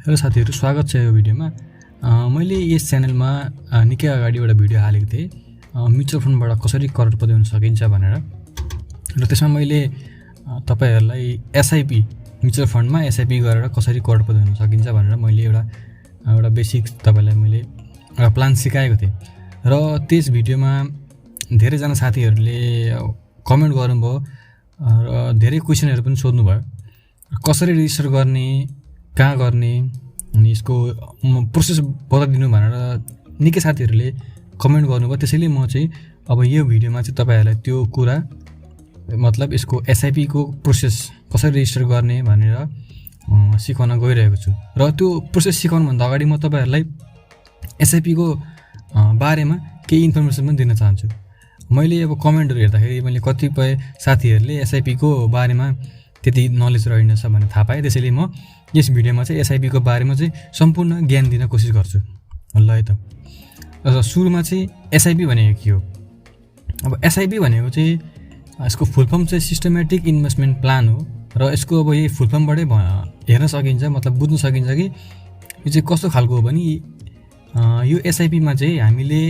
Hello साथीहरु, स्वागत छ यो भिडियोमा। मैले यस च्यानलमा निकै अगाडि एउटा भिडियो हालेको थिएँ म्युचुअल फन्डबाट कसरी करोडपति हुन सकिन्छ भनेर। र त्यसमा मैले तपाईहरुलाई एसआईपी म्युचुअल फन्डमा एसआईपी गरेर कसरी करोडपति हुन सकिन्छ भनेर मैले एउटा बेसिक तपाईलाई मैले एउटा प्लान सिकाएको थिएँ। र त्यस भिडियोमा धेरै जना साथीहरुले कमेन्ट गर्नुभयो र धेरै क्वेशनहरु पनि सोध्नु भयो। कसरी रेजिस्टर गर्ने, कहाँ गर्ने, अनि यसको प्रोसेस बताइदिनु भनेर निकै साथीहरुले कमेन्ट गर्नुभयो। त्यसैले म चाहिँ अब यो भिडियोमा चाहिँ तपाईहरुलाई त्यो कुरा मतलब यसको एसआईपी को प्रोसेस कसरी रेजिस्टर गर्ने भनेर सिकाउन गइरहेको छु। र त्यो प्रोसेस सिकाउनु भन्दा अगाडि म तपाईहरुलाई एसआईपी को बारेमा केही इन्फर्मेसन पनि दिन चाहन्छु। मैले अब कमेन्टहरु हेर्दाखेरि मैले कतिपय साथीहरुले एसआईपी को बारेमा त्यति नलेज रहेनछ भन्ने थाहा पाए। त्यसैले म यस भिडियोमा चाहिँ एसआईपी को बारेमा चाहिँ सम्पूर्ण ज्ञान दिन कोसिस गर्छु। ल है त। सुरुमा चाहिँ एसआईपी भनेको के हो? अब एसआईपी भनेको चाहिँ यसको फुल फर्म चाहिँ सिस्टमेटिक इन्भेस्टमेन्ट प्लान हो। र यसको अब यही फुल फर्मबाटै हेर्न सकिन्छ, मतलब बुझ्न सकिन्छ कि यो चाहिँ कस्तो खालको हो भने यो एसआईपी मा चाहिँ हामीले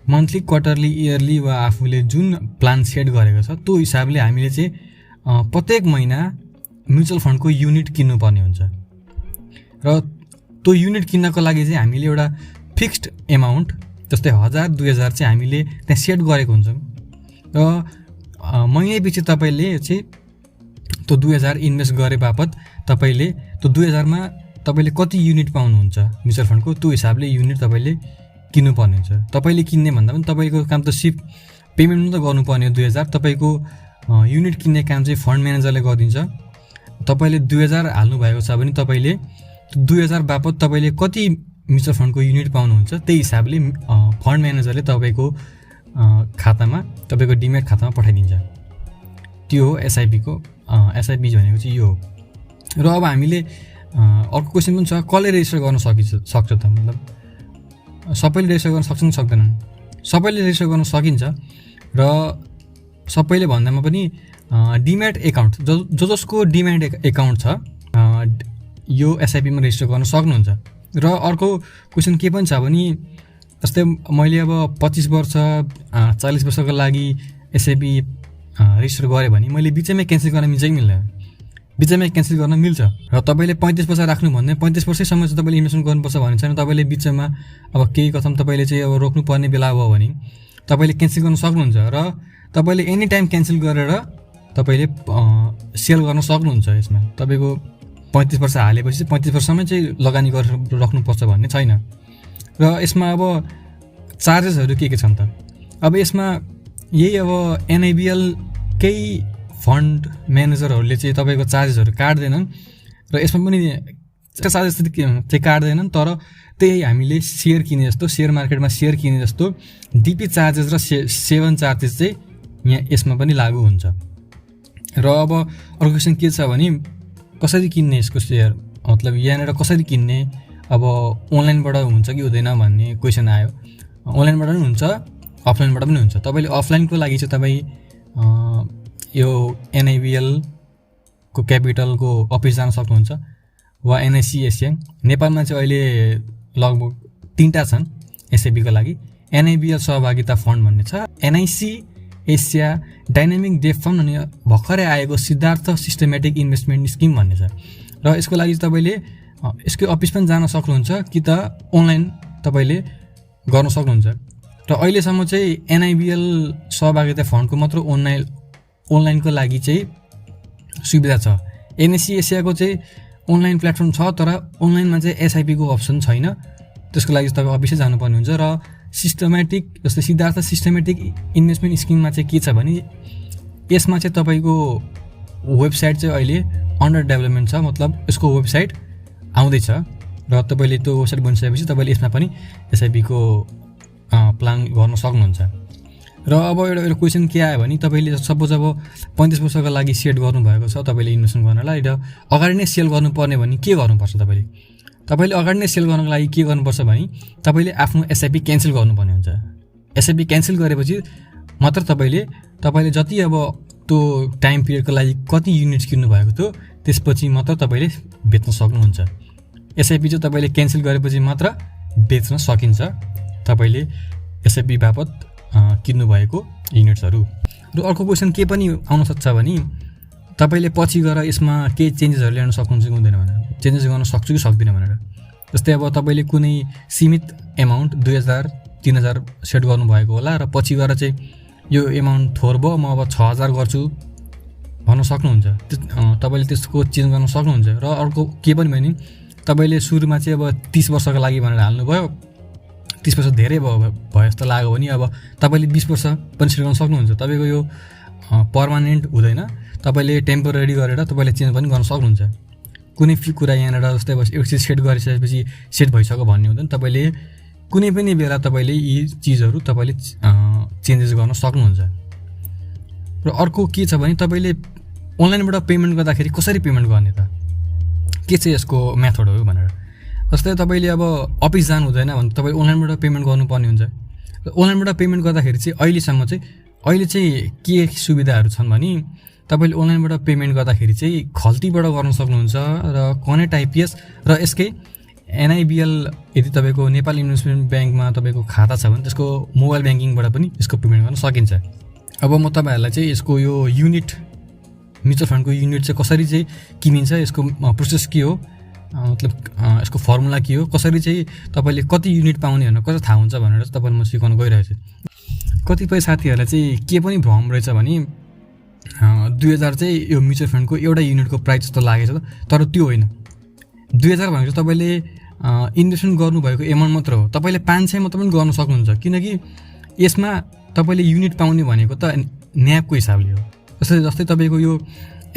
मन्थली क्वार्टरली इयरली वा आफूले जुन प्लान सेट गरेको छ त्यो हिसाबले हामीले चाहिँ प्रत्येक महिना म्युचुअल फन्डको युनिट किन्नु पर्ने हुन्छ। र त्यो युनिट किन्नको लागि चाहिँ हामीले एउटा फिक्स्ड एमाउन्ट जस्तै 1000-2000 चाहिँ हामीले त्यहाँ सेट गरेको हुन्छौँ। र महिनापछि तपाईले चाहिँ त्यो 2000 इन्भेस्ट गरे बापत तपाईले त्यो 2000 मा तपाईले कति युनिट पाउनुहुन्छ म्युचुअल फन्डको त्यो हिसाबले युनिट तपाईले किन्नु पर्ने हुन्छ। तपाईले किन्ने भन्दा पनि तपाईको काम त सिर्फ पेमेन्ट मात्र गर्नुपर्ने हो 2000। तपाईको युनिट किन्ने काम चाहिँ फन्ड म्यानेजरले गरिदिन्छ। तपाईले 2000 हाल्नु भएको छ भने तपाईले 2000 बापत तपाईले कति म्युचुअल फन्डको युनिट पाउनुहुन्छ त्यही हिसाबले फन्ड म्यानेजरले तपाईको खातामा तपाईको डिमेट खातामा पठाइदिन्छ। त्यो हो एसआईपी को एसआईपी भनेको चाहिँ यो हो। र अब हामीले अर्को क्वेशन पनि छ, कसले रेजिस्टर गर्न सक्छ त? मतलब सबैले रेजिस्टर गर्न सक्छन् सक्दैनन्? सबैले रेजिस्टर गर्न सकिन्छ। र सबैले भन्दामा पनि डिमेट एकाउन्ट जसको डिमेट एकाउन्ट छ यो एसआईपी मा रेजिस्टर गर्न सक्नुहुन्छ। र अर्को क्वेशन के पनि छ भने जस्तै मैले अब 25 वर्ष 40 वर्षको लागि एसआईपी रेजिस्टर गरे भने मैले बिचैमा क्यान्सल गर्न मिल्छ कि मिल्दैन? बिचैमा क्यान्सल गर्न मिल्छ। र तपाईले 35 वर्ष राख्नु भन्ने 35 वर्षसम्म चाहिँ तपाईले इन्भेस्टमेन्ट गर्नुपर्छ भन्ने छैन। तपाईले बिचमा अब केही कथम तपाईले चाहिँ अब रोक्नु पर्ने बेला भयो भने तपाईले क्यान्सल गर्न सक्नुहुन्छ। र तपाईले एनी टाइम क्यान्सल गरेर तपाईले सेल गर्न सक्नुहुन्छ। यसमा तपाईको 35 वर्ष हालेपछि 35 वर्षमै चाहिँ लगानी गरेर राख्नुपर्छ भन्ने छैन। र यसमा अब चार्जेसहरु के छन् त? अब यसमा यही अब एनआईबीएल केही फन्ड म्यानेजरहरुले चाहिँ तपाईको चार्जेसहरु काट्दैनन् र यसमा पनि चार्जेस चाहिँ काट्दैनन्। तर त्यही हामीले शेयर किने जस्तो शेयर मार्केटमा शेयर किने जस्तो डीपी चार्जेस र सेवन चार्जेस चाहिँ यहाँ यसमा पनि लागू हुन्छ। र अब अर्को क्वेशन के छ भने कसरी किन्ने यसको शेयर, मतलब यहाँनेर कसरी किन्ने? अब अनलाइनबाट हुन्छ कि हुँदैन भन्ने क्वेशन आयो। अनलाइनबाट पनि हुन्छ, अफलाइनबाट पनि हुन्छ। तपाईले अफलाइनको लागि चाहिँ तपाई यो एनआईबीएल को क्यापिटलको अफिस जान सक्नुहुन्छ वा एनआईसी एशिया। नेपालमा चाहिँ अहिले लगभग 3टा छन् एसआईपी को लागि। एनआईबीएल सहभागिता फन्ड भन्ने छ, NIC Asia dynamic debt fund, अनि भर्खरै आएको सिद्धार्थ सिस्टमेटिक इन्भेस्टमेन्ट स्किम भन्ने छ। र यसको लागि तपाईले यसको अफिस पनि जान सक्नुहुन्छ कि त अनलाइन तपाईले गर्न सक्नुहुन्छ। र अहिलेसम्म चाहिँ एनआईबीएल सहभागिता फन्डको मात्र अनलाइनको लागि चाहिँ सुविधा छ। एनआईसी एशियाको चाहिँ अनलाइन प्लेटफर्म छ तर अनलाइनमा चाहिँ एसआईपी को अप्सन छैन। त्यसको लागि तपाईँ अफिसै जानुपर्ने हुन्छ। र सिस्टमेटिक जस्तै सिद्धार्थ सिस्टमेटिक इन्भेस्टमेन्ट स्किममा चाहिँ के छ भने यसमा चाहिँ तपाईको वेबसाइट चाहिँ अहिले अन्डर डेभलपमेन्ट छ, मतलब यसको वेबसाइट आउँदैछ। र तपाईले त्यो वेबसाइट बनिसकेपछि तपाईले यसमा पनि एसआईपी को प्लान गर्न सक्नुहुन्छ। र अब एउटा क्वेशन के आयो भने तपाईले सपोज अब 35 वर्षको लागि सेट गर्नु भएको छ तपाईले इन्भेस्टमेन्ट गर्नलाई र अगाडि नै सेल गर्नुपर्ने भने के गर्नुपर्छ? तपाईले अगाडि नै सेल गर्नको लागि के गर्नुपर्छ भने तपाईले आफ्नो एसआईपी क्यान्सल गर्नुपर्ने हुन्छ। एसआईपी क्यान्सल गरेपछि मात्र तपाईले जति अब त्यो टाइम पिरियडको लागि कति युनिट किन्नु भएको थियो त्यसपछि मात्र तपाईँले बेच्न सक्नुहुन्छ। एसआइपी चाहिँ तपाईँले क्यान्सल गरेपछि मात्र बेच्न सकिन्छ तपाईँले एसआइपी बापत किन्नुभएको युनिट्सहरू। र अर्को क्वेसन के पनि आउन सक्छ भने तपाईँले पछि गएर यसमा केही चेन्जेसहरू ल्याउन सक्नुहुन्छ कि हुँदैन भनेर, चेन्जेस गर्न सक्छु कि सक्दिनँ भनेर। जस्तै अब तपाईँले कुनै सीमित एमाउन्ट 2000-3000 सेट गर्नुभएको होला र पछि गएर चाहिँ यो एमाउन्ट थोर भयो, म अब 6000 गर्छु भन्न सक्नुहुन्छ। तपाईँले त्यसको चेन्ज गर्न सक्नुहुन्छ। र अर्को के पनि भने तपाईँले सुरुमा चाहिँ अब 30 वर्षको लागि भनेर हाल्नुभयो, 30 वर्ष धेरै भयो जस्तो लाग्यो भने अब तपाईँले 20 वर्ष पनि सेट गर्न सक्नुहुन्छ। तपाईँको यो पर्मानेन्ट हुँदैन, तपाईँले टेम्पोरेरी गरेर तपाईँले चेन्ज पनि गर्न सक्नुहुन्छ। कुनै कुरा यहाँनिर जस्तै अब एक चिज सेट गरिसकेपछि सेट भइसक्यो भन्ने हुँदैन, तपाईँले कुनै पनि बेला तपाईँले यी चिजहरू तपाईँले चेन्जेस गर्न सक्नुहुन्छ। र अर्को के छ भने तपाईँले अनलाइनबाट पेमेन्ट गर्दाखेरि कसरी पेमेन्ट गर्ने त, के चाहिँ यसको मेथड हो भनेर। जस्तै तपाईँले अब अफिस जानु हुँदैन भने तपाईँ अनलाइनबाट पेमेन्ट गर्नुपर्ने हुन्छ। र अनलाइनबाट पेमेन्ट गर्दाखेरि चाहिँ अहिले चाहिँ के सुविधाहरू छन् भने तपाईँले अनलाइनबाट पेमेन्ट गर्दाखेरि चाहिँ खल्तीबाट गर्न सक्नुहुन्छ र कनेक्ट आइपिएस र यसकै एनआइबिएल यदि तपाईँको नेपाल इन्भेस्टमेन्ट ब्याङ्कमा तपाईँको खाता छ भने त्यसको मोबाइल ब्याङ्किङबाट पनि यसको पेमेन्ट गर्न सकिन्छ। अब म तपाईँहरूलाई चाहिँ यसको यो युनिट म्युचुअल फन्डको युनिट चाहिँ कसरी चाहिँ किनिन्छ, यसको प्रोसेस के हो, मतलब यसको फर्मुला के हो, कसरी चाहिँ तपाईँले कति युनिट पाउने भनेर कसरी थाहा हुन्छ भनेर चाहिँ तपाईँलाई म सिकाउन गइरहेको छु। कतिपय साथीहरूलाई चाहिँ के पनि भ्रम रहेछ भने 2000 चाहिँ यो म्युचुअल फन्डको एउटा युनिटको प्राइस जस्तो लागेछ, तर त्यो होइन। 2000 भनेको तपाईँले इन्भेस्टमेन्ट गर्नुभएको एमाउन्ट मात्र हो। तपाईँले 500 मात्र पनि गर्न सक्नुहुन्छ, किनकि यसमा तपाईँले युनिट पाउने भनेको त न्यापको हिसाबले हो। जस्तै तपाईँको यो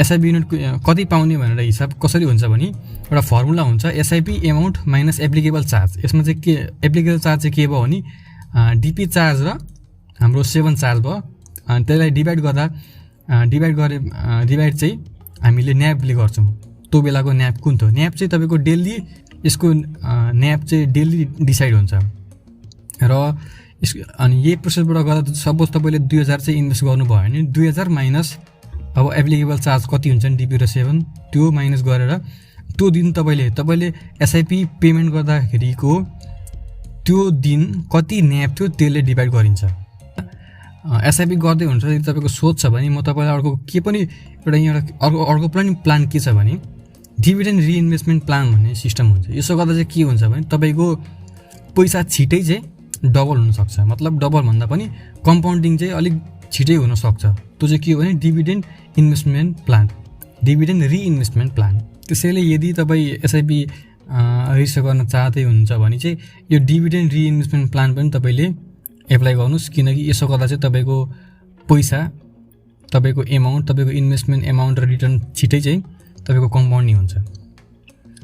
एसआइपी युनिट कति पाउने भनेर हिसाब कसरी हुन्छ भने एउटा फर्मुला हुन्छ, SIP amount minus applicable charge. यसमा चाहिँ के एप्लिकेबल चार्ज चाहिँ के भयो भने डिपी चार्ज र हाम्रो 7 चार्ज भयो, अनि त्यसलाई डिभाइड चाहिँ हामीले न्यापले गर्छौँ। त्यो बेलाको न्याप कुन थियो, न्याप चाहिँ तपाईँको डेली, यसको न्याप चाहिँ डेली डिसाइड हुन्छ। र अनि यही प्रोसेसबाट गर्दा सपोज तपाईँले 2000 चाहिँ इन्भेस्ट गर्नुभयो भने 2000 माइनस अब एप्लिकेबल चार्ज कति हुन्छ नि डिपी र 7 त्यो माइनस गरेर त्यो दिन तपाईँले एसआइपी पेमेन्ट गर्दाखेरिको त्यो दिन कति न्याप थियो त्यसले डिभाइड गरिन्छ। एसआइपी गर्दै हुन्छ यदि तपाईँको सोच छ भने म तपाईँलाई अर्को के पनि अर्को पनि प्लान के छ भने डिभिडेन्ड रिइन्भेस्टमेन्ट प्लान भन्ने सिस्टम हुन्छ। यसो गर्दा चाहिँ के हुन्छ भने तपाईँको पैसा छिटै चाहिँ डबल हुनसक्छ, मतलब डबल भन्दा पनि कम्पाउन्डिङ चाहिँ अलिक छिटै हुनसक्छ। त्यो चाहिँ के हो भने डिभिडेन्ड रिइन्भेस्टमेन्ट प्लान। त्यसैले यदि तपाईँ एसआइपी रेजिस्टर गर्न चाहँदै हुनुहुन्छ भने चाहिँ यो डिभिडेन्ड रिइन्भेस्टमेन्ट प्लान पनि तपाईँले एप्लाई गर्नुहोस्, किनकि यसो गर्दा चाहिँ तपाईँको पैसा, तपाईँको एमाउन्ट, तपाईँको इन्भेस्टमेन्ट एमाउन्ट र रिटर्न छिटै चाहिँ तपाईँको कम्पाउन्डिङ हुन्छ।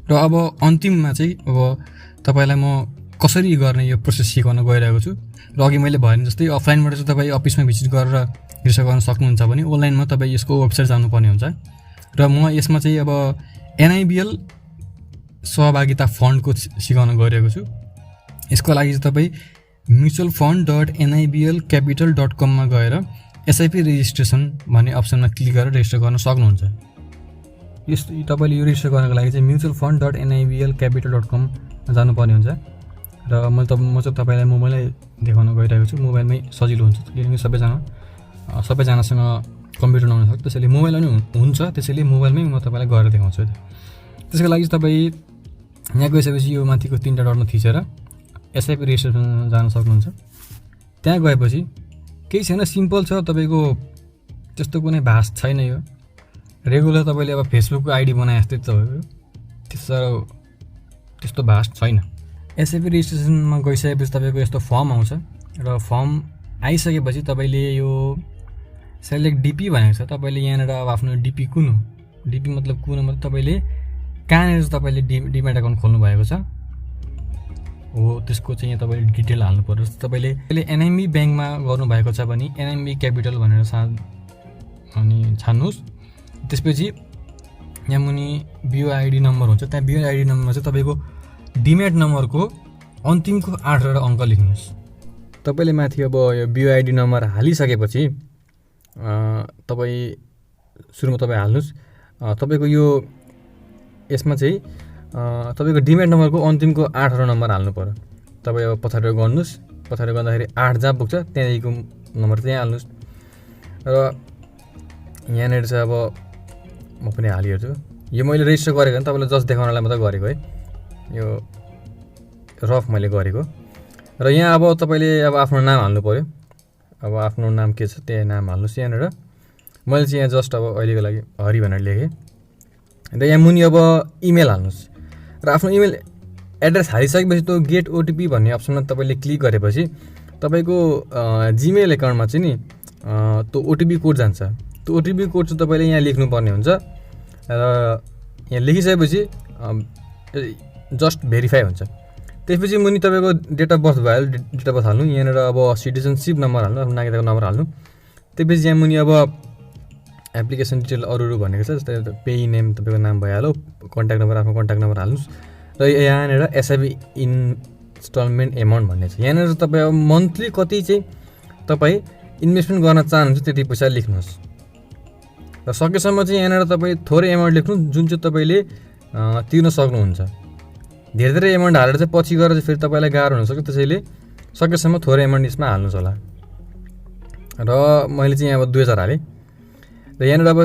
र अब अन्तिममा चाहिँ अब तपाईँलाई म कसरी गर्ने यो प्रोसेस सिकाउन गइरहेको छु। र अघि मैले भने जस्तै अफलाइनबाट चाहिँ तपाईँ अफिसमा भिजिट गरेर रेजिस्टर गर्न सक्नुहुन्छ भने अनलाइनमा तपाईँ यसको वेबसाइट जानुपर्ने हुन्छ। र म यसमा चाहिँ अब एनआइबिएल सहभागिता फन्डको सिकाउन गइरहेको छु। यसको लागि चाहिँ तपाईँ mutualfund.niblcapital.com मा गएर एसआइपी रेजिस्ट्रेसन भन्ने अप्सनमा क्लिक गरेर रेजिस्टर गर्न सक्नुहुन्छ। तपाईँले यो रेजिस्टर गर्नको लागि चाहिँ mutualfund.niblcapital.com जानुपर्ने हुन्छ। र म चाहिँ तपाईँलाई मोबाइलमै देखाउन गइरहेको छु, मोबाइलमै सजिलो हुन्छ किनकि सबैजनासँग कम्प्युटर नहुन सक्छ, त्यसैले मोबाइल पनि हुन्छ, त्यसैले मोबाइलमै म तपाईँलाई गरेर देखाउँछु। त्यसको लागि तपाईँ यहाँ गइसकेपछि यो माथिको 3टा डटमा थिचेर एसआइपी रेजिस्ट्रेसन जान सक्नुहुन्छ। त्यहाँ गएपछि केही छैन, सिम्पल छ, तपाईँको त्यस्तो कुनै भाष छैन। यो रेगुलर तपाईँले अब फेसबुकको आइडी बनाए जस्तै त हो, त्यस्तो भाष छैन। एसआइपी रेजिस्ट्रेसनमा गइसकेपछि तपाईँको यस्तो फर्म आउँछ र फर्म आइसकेपछि तपाईँले यो सेलेक्ट डिपी भनेको छ, तपाईँले यहाँनिर अब आफ्नो डिपी कुन हो, डिपी मतलब कुन हो, मतलब तपाईँले कहाँनिर चाहिँ तपाईँले डिमेट अकाउन्ट खोल्नु भएको छ हो त्यसको चाहिँ यहाँ तपाईँले डिटेल हाल्नु पर्छ। तपाईँले एनएमबी ब्याङ्कमा गर्नुभएको छ भने एनएमबी क्यापिटल भनेर छान्नुहोस्। त्यसपछि यहाँ मुनि बिओआइडी नम्बर हुन्छ, त्यहाँ बिओआइडी नम्बरमा चाहिँ तपाईँको डिमेट नम्बरको अन्तिमको 8वटा अङ्क लेख्नुहोस्। तपाईँले माथि अब यो बिओआइडी नम्बर हालिसकेपछि सुरुमा तपाईँ हाल्नुहोस्। तपाईँको यो यसमा चाहिँ तपाईँको डिमेट नम्बरको अन्तिमको 8वटा नम्बर हाल्नु पऱ्यो। तपाईँ अब पछाडि गर्नुहोस्, पछाडि गर्दाखेरि 8 जहाँ पुग्छ त्यहाँदेखिको नम्बर त्यहाँ हाल्नुहोस्। र यहाँनिर चाहिँ अब म पनि हालिहेर्छु। यो मैले रेजिस्टर गरेको तपाईँलाई जस्ट देखाउनलाई मात्रै गरेको है, यो रफ मैले गरेको। र यहाँ अब तपाईँले अब आफ्नो नाम हाल्नु पऱ्यो। अब आफ्नो नाम के छ त्यही नाम हाल्नुहोस् यहाँनिर। मैले चाहिँ यहाँ जस्ट अब अहिलेको लागि हरि भनेर लेखेँ। र यहाँ मुनि अब इमेल हाल्नुहोस् र आफ्नो इमेल एड्रेस हालिसकेपछि त्यो गेट ओटिपी भन्ने अप्सनमा तपाईँले क्लिक गरेपछि तपाईँको जिमेल एकाउन्टमा चाहिँ नि त्यो ओटिपी कोड जान्छ। त्यो ओटिपी कोड चाहिँ तपाईँले यहाँ लेख्नुपर्ने हुन्छ र यहाँ लेखिसकेपछि जस्ट भेरिफाई हुन्छ। त्यसपछि मुनि तपाईँको डेट अफ बर्थ भयो, डेट अफ बर्थ हाल्नु। यहाँनिर अब सिटिजनसिप नम्बर हाल्नु, आफ्नो नागरिकताको नम्बर हाल्नु। त्यसपछि यहाँ मुनि अब एप्लिकेसन डिटेल अरू भनेको छ, जस्तै पेई नेम तपाईँको नाम भइहाल्यो, कन्ट्याक्ट नम्बर आफ्नो कन्ट्याक्ट नम्बर हाल्नुहोस्। र यहाँनिर एसआइपी इन्स्टलमेन्ट एमाउन्ट भन्ने छ। यहाँनिर तपाईँ अब मन्थली कति चाहिँ तपाईँ इन्भेस्टमेन्ट गर्न चाहनुहुन्छ त्यति पैसा लेख्नुहोस्। र सकेसम्म चाहिँ यहाँनिर तपाईँ थोरै एमाउन्ट लेख्नु जुन चाहिँ तपाईँले तिर्न सक्नुहुन्छ। धेरै धेरै एमाउन्ट हालेर चाहिँ पछि गएर चाहिँ फेरि तपाईँलाई गाह्रो हुनसक्छ, त्यसैले सकेसम्म थोरै एमाउन्ट यसमा हाल्नुहोस् होला। र मैले चाहिँ यहाँ अब 2000 हालेँ। र यहाँनिर अब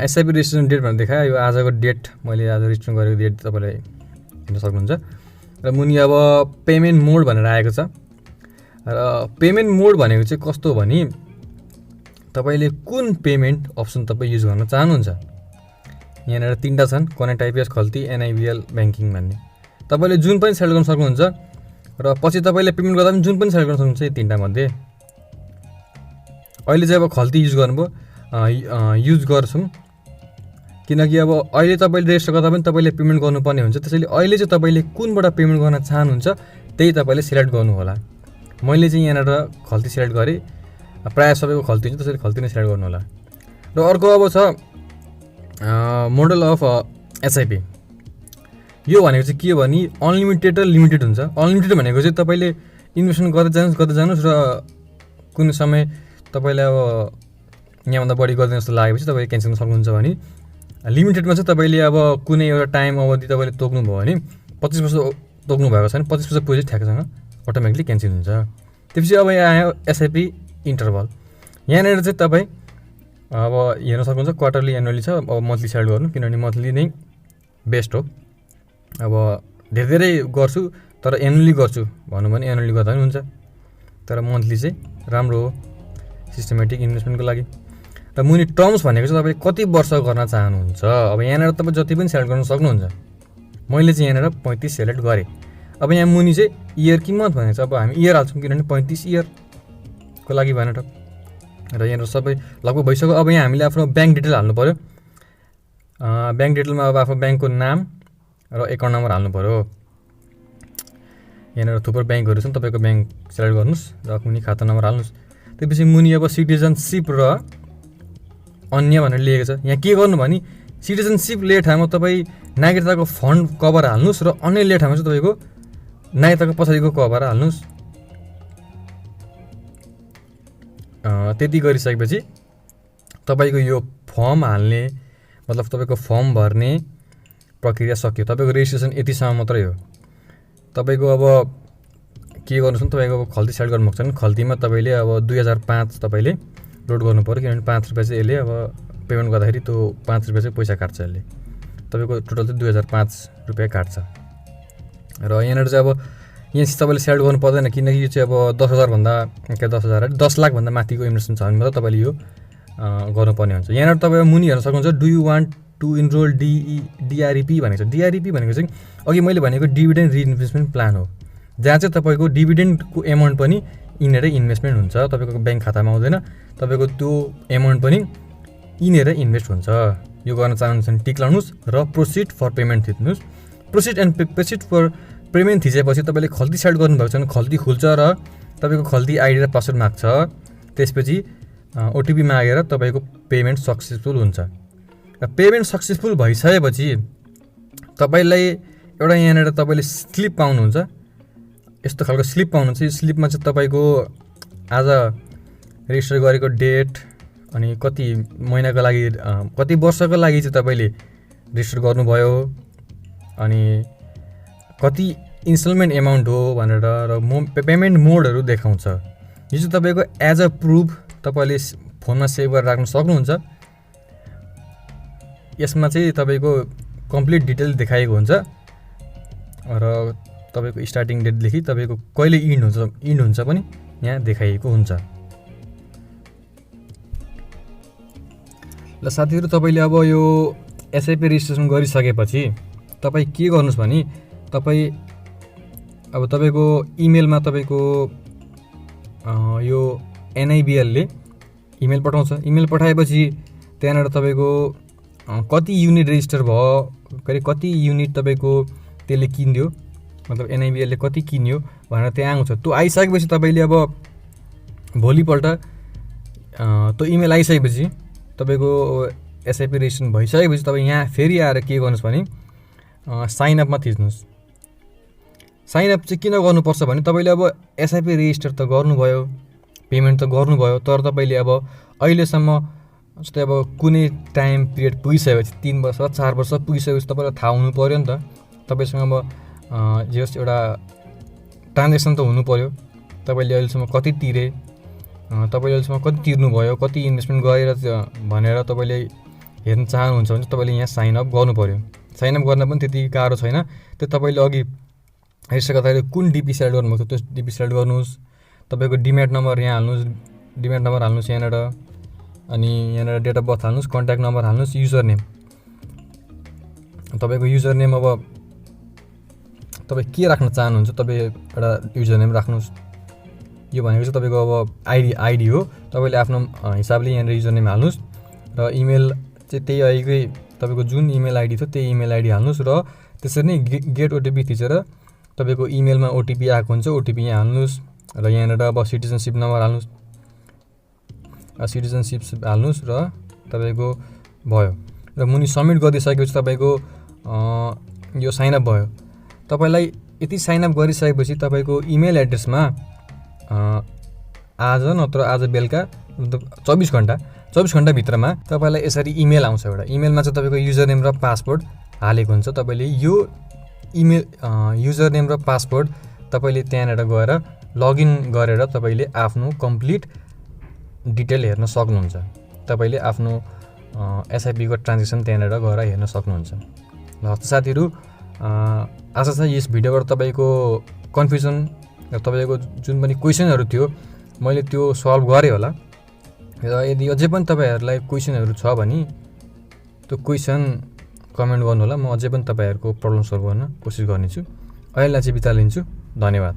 एसआइपी रेजिस्ट्रेसन डेट भनेर देखायो, यो आजको डेट, मैले आज रेजिस्ट्रेसन गरेको डेट तपाईँले हेर्न सक्नुहुन्छ। र मुनि अब पेमेन्ट मोड भनेर आएको छ। र पेमेन्ट मोड भनेको चाहिँ कस्तो हो भने तपाईँले कुन पेमेन्ट अप्सन तपाईँ युज गर्न चाहनुहुन्छ। यहाँनिर 3टा छन्, कनेक्ट आइपिएस, खल्ती, एनआइबिएल, ब्याङ्किङ भन्ने। तपाईँले जुन पनि सेलेक्ट गर्न सक्नुहुन्छ र पछि तपाईँले पेमेन्ट गर्दा पनि जुन पनि सेलेक्ट गर्न सक्नुहुन्छ यी 3टा मध्ये। अहिले चाहिँ अब खल्ती युज गर्छौँ किनकि अब अहिले तपाईँले रेजिस्टर गर्दा पनि तपाईँले पेमेन्ट गर्नुपर्ने हुन्छ। त्यसैले अहिले चाहिँ तपाईँले कुनबाट पेमेन्ट गर्न चाहनुहुन्छ त्यही तपाईँले सिलेक्ट गर्नु होला। मैले चाहिँ यहाँनिर खल्ती सिलेक्ट गरेँ, प्रायः सबैको खल्ती हुन्छ, त्यसैले खल्ती नै सिलेक्ट गर्नु होला। र अर्को अब छ मोडल अफ एसआइपी। यो भनेको चाहिँ के हो भने अनलिमिटेड र लिमिटेड हुन्छ। अनलिमिटेड भनेको चाहिँ तपाईँले इन्भेस्टमेन्ट गर्दै जानुहोस् र कुनै समय तपाईँलाई अब यहाँभन्दा बढी गरिदिनु जस्तो लागेपछि तपाईँले क्यान्सल गर्न सक्नुहुन्छ भने। लिमिटेडमा चाहिँ तपाईँले अब कुनै एउटा टाइम अवधि तपाईँले तोक्नुभयो भने 25 वर्ष तोक्नु भएको छ भने 25 वर्ष पछि ठ्याक्कसँग अटोमेटिकली क्यान्सल हुन्छ। त्यसपछि अब यहाँ आयो एसआइपी इन्टरभल। यहाँनिर चाहिँ तपाईँ अब हेर्न सक्नुहुन्छ क्वार्टरली एनुअली छ। अब मन्थली सेलेक्ट गर्नु किनभने मन्थली नै बेस्ट हो। अब धेरै धेरै गर्छु तर एनुअली गर्छु भनौँ भने एनुअली गर्दा पनि हुन्छ, तर मन्थली चाहिँ राम्रो हो सिस्टमेटिक इन्भेस्टमेन्टको लागि। र मुनि टर्म्स भनेको चाहिँ तपाईँ कति वर्ष गर्न चाहनुहुन्छ। अब यहाँनिर तपाईँ जति पनि सेलेक्ट गर्न सक्नुहुन्छ। मैले चाहिँ यहाँनिर 35 सेलेक्ट गरेँ। अब यहाँ मुनि चाहिँ इयर कि मन्थ भनेको छ, अब हामी इयर हाल्छौँ किनभने 35 इयरको लागि भनेर। र यहाँनिर सबै लगभग भइसक्यो। अब यहाँ हामीले आफ्नो ब्याङ्क डिटेल हाल्नु पऱ्यो। ब्याङ्क डिटेलमा अब आफ्नो ब्याङ्कको नाम र एकाउन्ट नम्बर हाल्नु पऱ्यो। यहाँनिर थुप्रो ब्याङ्कहरू छन्, तपाईँको ब्याङ्क सेलेक्ट गर्नुहोस् र मुनि खाता नम्बर हाल्नुहोस्। त्यसपछि मुनि अब सिटिजनसिप र अन्य भनेर लेखेको छ। यहाँ के गर्नु भने सिटिजनसिप ले ठाउँमा तपाईँ नागरिकताको फन्ड कभर हाल्नुहोस् र अन्य ले ठाउँमा चाहिँ तपाईँको नागरिकताको पछाडिको कभर हाल्नुहोस्। त्यति गरिसकेपछि तपाईँको यो फर्म हाल्ने मतलब तपाईँको फर्म भर्ने प्रक्रिया सक्यो। तपाईँको रेजिस्ट्रेसन यतिसम्म मात्रै हो। तपाईँको अब के गर्नुहोस् भने तपाईँको अब खल्ती सेलेक्ट गर्नुभएको छ भने खल्तीमा तपाईँले अब 2005 तपाईँले लोड गर्नु पऱ्यो किनभने 5 रुपियाँ चाहिँ यसले अब पेमेन्ट गर्दाखेरि त्यो 5 रुपियाँ चाहिँ पैसा काट्छ यसले। तपाईँको टोटल चाहिँ 2005 रुपियाँ काट्छ। र यहाँनिर चाहिँ अब यहाँ तपाईँले सेलेक्ट गर्नु पर्दैन किनकि यो चाहिँ अब 10 लाखभन्दा माथिको इन्भेस्टमेन्ट छ भने मात्रै तपाईँले यो गर्नुपर्ने हुन्छ। यहाँनिर तपाईँ मुनि हेर्न सक्नुहुन्छ do you want to enrol DRIP भनेको छ। डिआरइपी भनेको चाहिँ अघि मैले भनेको डिभिडेन्ड रिइन्भेस्टमेन्ट प्लान हो, जहाँ चाहिँ तपाईँको डिभिडेन्डको एमाउन्ट पनि यिनीहरू इन्भेस्टमेन्ट हुन्छ। तपाईँको ब्याङ्क खातामा आउँदैन, तपाईँको त्यो एमाउन्ट पनि यिनीहरू इन्भेस्ट हुन्छ। यो गर्न चाहनुहुन्छ भने टिक लाउनुहोस् र प्रोसिड फर पेमेन्ट थिच्नुहोस्। प्रोसिड फर पेमेन्ट थिचेपछि तपाईँले खल्ती सेलेक्ट गर्नुभएको छ भने खल्ती खुल्छ र तपाईँको खल्ती आइडी र पासवर्ड माग्छ। त्यसपछि ओटिपी मागेर तपाईँको पेमेन्ट सक्सेसफुल हुन्छ। र पेमेन्ट सक्सेसफुल भइसकेपछि तपाईँलाई एउटा यहाँनिर तपाईँले स्लिप पाउनुहुन्छ। यस्तो खालको स्लिप पाउनुहुन्छ। यो स्लिपमा चाहिँ तपाईँको आज रेजिस्टर गरेको डेट अनि कति महिनाको लागि कति वर्षको लागि चाहिँ तपाईँले रेजिस्टर गर्नुभयो अनि कति इन्स्टलमेन्ट एमाउन्ट हो भनेर र पेमेन्ट मोडहरू देखाउँछ। यो चाहिँ तपाईँको एज अ प्रुफ तपाईँले फोनमा सेभ गरेर राख्न सक्नुहुन्छ। यसमा चाहिँ तपाईँको कम्प्लिट डिटेल देखाएको हुन्छ र तपाईँको स्टार्टिङ डेटदेखि तपाईँको कहिले इन्ड हुन्छ पनि यहाँ देखाइएको हुन्छ। ल साथीहरू, तपाईँले अब यो एसआइपी रेजिस्ट्रेसन गरिसकेपछि तपाईँ के गर्नुहोस् भने तपाईँ अब तपाईँको इमेलमा तपाईँको यो एनआइबिएलले इमेल पठाउँछ। इमेल पठाएपछि त्यहाँबाट तपाईँको कति युनिट रेजिस्टर भयो, कति युनिट तपाईँको त्यसले किनिदियो, मतलब एनआइबिएलले कति किन्यो भनेर त्यहाँ आउँछ। त्यो आइसकेपछि तपाईँले अब भोलिपल्ट त्यो इमेल आइसकेपछि तपाईँको एसआइपी रेजिस्ट्रेसन भइसकेपछि तपाईँ यहाँ फेरि आएर के गर्नुहोस् भने साइनअपमा थिच्नुहोस्। साइनअप चाहिँ किन गर्नुपर्छ भने तपाईँले अब एसआइपी रेजिस्टर त गर्नुभयो, पेमेन्ट त गर्नुभयो, तर तपाईँले अब अहिलेसम्म जस्तै अब कुनै टाइम पिरियड पुगिसकेपछि 3 वर्ष 4 वर्ष पुगिसकेपछि तपाईँलाई थाहा हुनु पऱ्यो नि त। तपाईँसँग अब जस एउटा ट्रान्जेक्सन त हुनु पऱ्यो, तपाईँले अहिलेसम्म कति तिरे, तपाईँले अहिलेसम्म कति तिर्नुभयो, कति इन्भेस्टमेन्ट गरेर भनेर तपाईँले हेर्न चाहनुहुन्छ भने तपाईँले यहाँ साइनअप गर्नु पऱ्यो। साइनअप गर्न पनि त्यति गाह्रो छैन। त्यो तपाईँले अघि रेजिस्टर गर्दाखेरि कुन डिपी सेलेक्ट गर्नुभएको थियो त्यो डिपी सेलेक्ट गर्नुहोस्। तपाईँको डिम्याट नम्बर यहाँ हाल्नुहोस्, डिम्याट नम्बर हाल्नुहोस् यहाँनिर, अनि यहाँनिर डेट अफ बर्थ हाल्नुहोस्, कन्ट्याक्ट नम्बर हाल्नुहोस्, युजर नेम। तपाईँको युजर नेम अब तपाईँ के राख्न चाहनुहुन्छ तपाईँ एउटा युजर नेम राख्नुहोस्। यो भनेको चाहिँ तपाईँको अब आइडी हो, तपाईँले आफ्नो हिसाबले यहाँनिर युजर नेम हाल्नुहोस् र इमेल चाहिँ त्यही अहिलेकै तपाईँको जुन इमेल आइडी थियो त्यही इमेल आइडी हाल्नुहोस् र त्यसरी नै गेट ओटिपी थिचेर तपाईँको इमेलमा ओटिपी आएको हुन्छ, ओटिपी यहाँ हाल्नुहोस् र यहाँनिर अब सिटिजनसिप नम्बर हाल्नुहोस्, सिटिजनसिप हाल्नुहोस् र तपाईँको भयो र मुनि सबमिट गरिसकेपछि तपाईँको यो साइनअप भयो। तपाईँलाई यति साइनअप गरिसकेपछि तपाईँको इमेल एड्रेसमा आज नत्र आज बेलुका मतलब 24 घन्टाभित्रमा तपाईँलाई यसरी इमेल आउँछ। एउटा इमेलमा चाहिँ तपाईँको युजर नेम र पासवर्ड हालेको हुन्छ। तपाईँले यो इमेल युजर नेम र पासवर्ड तपाईँले त्यहाँनिर गएर लगइन गरेर तपाईँले आफ्नो कम्प्लिट डिटेल हेर्न सक्नुहुन्छ। तपाईँले आफ्नो एसआइपीको ट्रान्जेक्सन त्यहाँनिर गएर हेर्न सक्नुहुन्छ। ल साथीहरू, आशा छ यस भिडियोबाट तपाईँको कन्फ्युजन र तपाईँको जुन पनि क्वेसनहरू थियो मैले त्यो सल्भ गरेँ होला। र यदि अझै पनि तपाईँहरूलाई क्वेसनहरू छ भने त्यो क्वेसन कमेन्ट गर्नु होला, म अझै पनि तपाईँहरूको प्रब्लम सल्भ गर्न कोसिस गर्नेछु। अहिलेलाई चाहिँ बिदा लिन्छु। धन्यवाद।